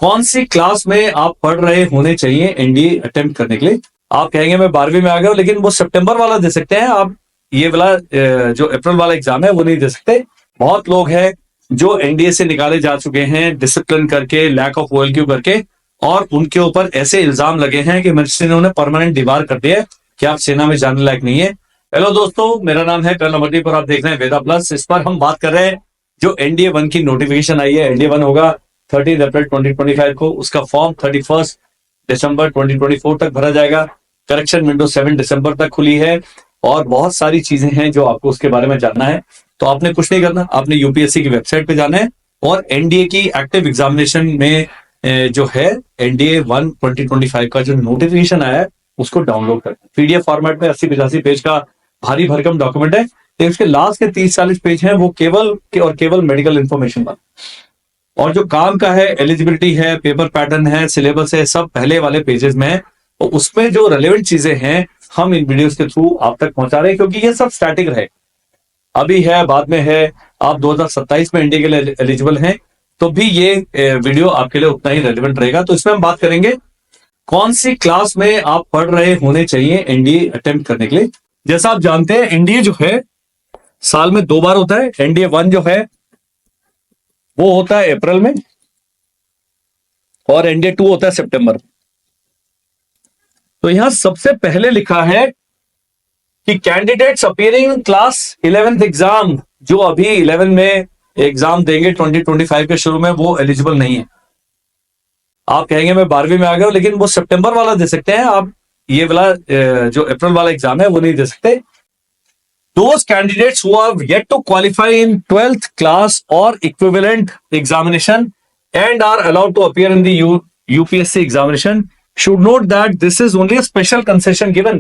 कौन सी क्लास में आप पढ़ रहे होने चाहिए एनडीए अटेम्प्ट करने के लिए। आप कहेंगे मैं 12वीं में आ गया हूं, लेकिन वो सितंबर वाला दे सकते हैं आप। ये वाला जो अप्रैल वाला एग्जाम है वो नहीं दे सकते। बहुत लोग हैं जो एनडीए से निकाले जा चुके हैं डिसिप्लिन करके, लैक ऑफ ओएलक्यू करके, और उनके ऊपर ऐसे इल्जाम लगे हैं कि मिनिस्ट्री ने उन्हें परमानेंट डिबार कर दिया है कि आप सेना में जाने लायक नहीं है। हेलो दोस्तों, मेरा नाम है कर्नल अमरदीप और आप देख रहे हैं वेदा प्लस। इस पर हम बात कर रहे हैं जो एनडीए 1 की नोटिफिकेशन आई है। एनडीए 1 होगा 13 अप्रैल 2025 को। उसका फॉर्म 31 दिसंबर 2024 तक भरा जाएगा। करेक्शन विंडो 7 दिसंबर तक खुली है और बहुत सारी चीजें हैं जो आपको उसके बारे में जानना है। तो आपने कुछ नहीं करना, आपने यूपीएससी की वेबसाइट पे जाना है और एनडीए की एक्टिव एग्जामिनेशन में जो है एनडीए 1 2025 का जो नोटिफिकेशन आया है उसको डाउनलोड करना। पीडीएफ फॉर्मेट में 80-85 पेज का भारी भरकम डॉक्यूमेंट है। तो उसके लास्ट के 30-40 पेज हैं वो केवल मेडिकल इंफॉर्मेशन पर, और जो काम का है, एलिजिबिलिटी है, पेपर पैटर्न है, सिलेबस है, सब पहले वाले पेजेस में है। तो उसमें जो रेलेवेंट चीजें हैं हम इन वीडियोस के थ्रू आप तक पहुंचा रहे हैं, क्योंकि ये सब स्टैटिक रहे, अभी है बाद में है। आप 2027 में एनडीए के लिए एलिजिबल हैं तो भी ये वीडियो आपके लिए उतना ही रेलेवेंट रहेगा। तो इसमें हम बात करेंगे कौन सी क्लास में आप पढ़ रहे होने चाहिए एनडीए अटेम्प्ट करने के लिए। जैसा आप जानते हैं एनडीए जो है साल में 2 बार होता है। एनडीए 1 जो है वो होता है अप्रैल में और एनडीए 2 होता है सितंबर में। तो यहां सबसे पहले लिखा है कि candidates appearing class 11th exam, जो अभी 11 में एग्जाम देंगे 2025 के शुरू में, वो एलिजिबल नहीं है। आप कहेंगे मैं 12वीं में आ गया हूं, लेकिन वो सितंबर वाला दे सकते हैं आप। ये वाला जो अप्रैल वाला एग्जाम है वो नहीं दे सकते। Those candidates who have yet to qualify in 12th class or equivalent examination and are allowed to appear in the UPSC examination should note that this is only a special concession given.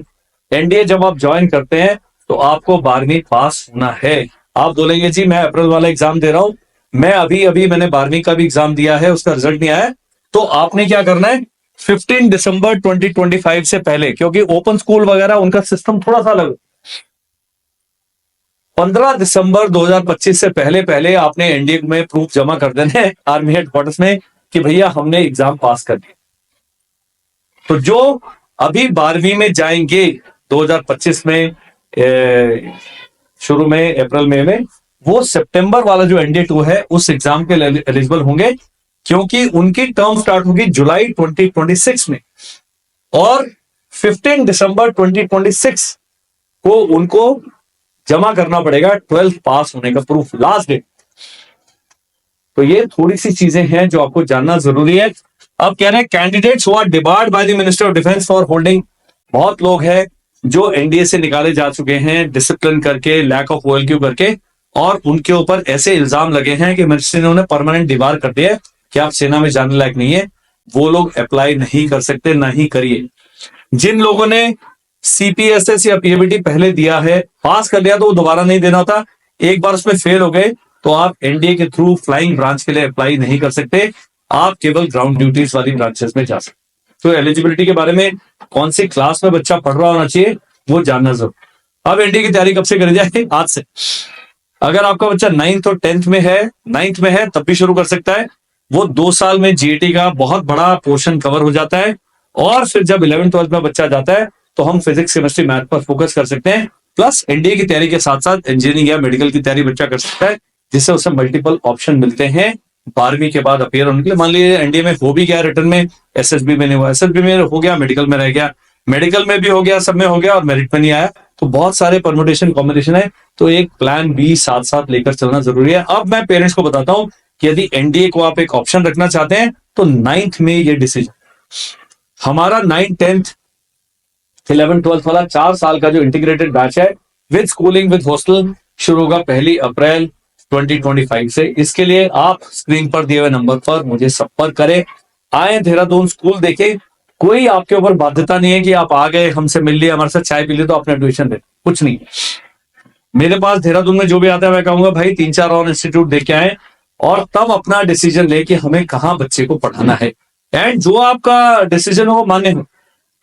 NDA जब आप join करते हैं तो आपको 12वीं पास होना है। आप बोलेंगे जी मैं अप्रैल वाला एग्जाम दे रहा हूं, मैं अभी मैंने 12वीं का भी एग्जाम दिया है, उसका रिजल्ट नहीं आया। तो आपने क्या करना है, 15 दिसंबर 2025 से पहले, क्योंकि ओपन स्कूल वगैरह उनका सिस्टम थोड़ा सा अलग, 15 दिसंबर 2025 से पहले आपने एनडीए में प्रूफ जमा कर देने हैं आर्मी हेडक्वार्टर्स में कि भैया हमने एग्जाम पास कर दिया। तो जो अभी 12वीं में जाएंगे 2025 में शुरू में अप्रैल में वो सितंबर वाला जो एनडीए 2 है उस एग्जाम के लिए एलिजिबल होंगे, क्योंकि उनकी टर्म स्टार्ट होगी जुलाई 2026 में और 15 दिसंबर 2026 को उनको जमा करना पड़ेगा 12th पास होने का प्रूफ, लास्ट डेट। तो ये थोड़ी सी चीजें हैं जो आपको जानना जरूरी है। अब कह रहे हैं candidates who are debarred by the minister of defence for holding. बहुत लोग हैं जो एनडीए से निकाले जा चुके हैं डिसिप्लिन करके, लैक ऑफ ओएलक्यू करके, और उनके ऊपर ऐसे इल्जाम लगे हैं कि मिनिस्ट्री ने उन्हें परमानेंट डिबार कर दिया है कि आप सेना में जाने लायक नहीं है। वो लोग अप्लाई नहीं कर सकते, ना ही करिए। जिन लोगों ने सीपीएसएस या पीएबीटी पहले दिया है, पास कर लिया, तो वो दोबारा नहीं देना था। एक बार उसमें फेल हो गए तो आप एनडीए के थ्रू फ्लाइंग ब्रांच के लिए अप्लाई नहीं कर सकते, आप केवल ग्राउंड ड्यूटीज वाली ब्रांचेस में जा सकते। तो एलिजिबिलिटी के बारे में, कौन सी क्लास में बच्चा पढ़ रहा होना चाहिए, वो जानना जरूर। अब एनडीए की तैयारी कब से करी जाए? आज से। अगर आपका बच्चा 9th और 10th में है, 9th में है तब भी शुरू कर सकता है। वो 2 साल में जीएटी का बहुत बड़ा पोर्शन कवर हो जाता है, और फिर जब 11th 12th में बच्चा जाता है तो हम फिजिक्स, केमिस्ट्री, मैथ पर फोकस कर सकते हैं। प्लस एनडीए की तैयारी के साथ साथ इंजीनियरिंग या मेडिकल की तैयारी बच्चा कर सकता है, जिससे उसे मल्टीपल ऑप्शन मिलते हैं 12वीं के बाद अपियर होने के लिए। मान लीजिए एनडीए में हो भी गया, रिटर्न में, एसएसबी में नहीं हुआ, एसएसबी में हो गया, मेडिकल में रह गया, मेडिकल में भी हो गया, सब में हो गया और मेरिट में नहीं आया, तो बहुत सारे परमुटेशन कॉम्बिनेशन है। तो एक प्लान बी साथ साथ लेकर चलना जरूरी है। अब मैं पेरेंट्स को बताता हूं कि यदि एनडीए को आप एक ऑप्शन रखना चाहते हैं तो 9th में ये डिसीजन, हमारा 9th 10th 11th 12th वाला 4 साल का जो इंटीग्रेटेड बैच है विद स्कूलिंग विद हॉस्टल शुरू होगा 1 अप्रैल 2025 से। इसके लिए आप स्क्रीन पर दिए हुए नंबर पर मुझे संपर्क करें, आए देहरादून, स्कूल देखें। कोई आपके ऊपर बाध्यता नहीं है कि आप आ गए, हमसे मिल लिए, हमारे साथ चाय पी लिए तो आपने एडमिशन दे, कुछ नहीं। मेरे पास देहरादून में जो भी आता है मैं कहूंगा भाई 3-4 और इंस्टीट्यूट देख के आए और तब अपना डिसीजन ले कि हमें कहाँ बच्चे को पढ़ाना है। एंड जो आपका डिसीजन हो मान्य हो,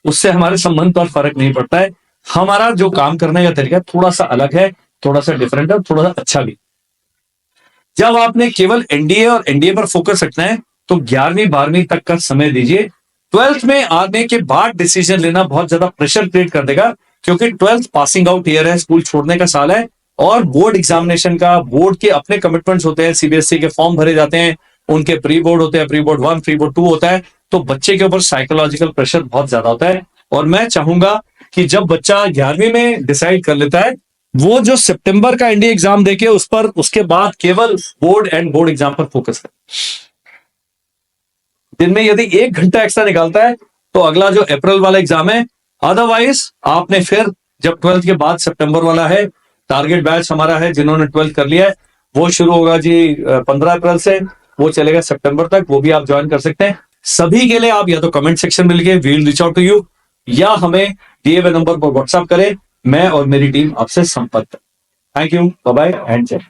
उससे हमारे संबंध पर फर्क नहीं पड़ता है। हमारा जो काम करने का तरीका थोड़ा सा अलग है, थोड़ा सा डिफरेंट है, थोड़ा सा अच्छा भी। जब आपने केवल एनडीए और एनडीए पर फोकस रखना है तो 11वीं 12वीं तक का समय दीजिए। 12th में आने के बाद डिसीजन लेना बहुत ज्यादा प्रेशर क्रिएट कर देगा, क्योंकि 12th पासिंग आउट ईयर है, स्कूल छोड़ने का साल है, और बोर्ड एग्जामिनेशन का, बोर्ड के अपने कमिटमेंट्स होते हैं, सीबीएसई के फॉर्म भरे जाते हैं, उनके प्री बोर्ड होते हैं, प्री बोर्ड 1 प्री बोर्ड 2 होता है, तो बच्चे के ऊपर साइकोलॉजिकल प्रेशर बहुत ज्यादा होता है। और मैं चाहूंगा कि जब बच्चा 11वीं में डिसाइड कर लेता है, वो जो सितंबर का एनडीए एग्जाम देके उस पर, उसके बाद केवल बोर्ड एंड बोर्ड एग्जाम पर फोकस करे। दिन में यदि 1 घंटा एक्स्ट्रा निकालता है तो अगला जो अप्रैल वाला एग्जाम है, अदरवाइज आपने फिर जब 12th के बाद सितंबर वाला है, टारगेट बैच हमारा है जिन्होंने 12th कर लिया है, वो शुरू होगा जी 15 अप्रैल से, वो चलेगा सितंबर तक, वो भी आप ज्वाइन कर सकते हैं। सभी के लिए आप या तो कमेंट सेक्शन में लिखिए we will reach out to you, या हमें दिए हुए नंबर पर व्हाट्सएप करें, मैं और मेरी टीम आपसे संपर्क करें। Thank you, bye bye and जय।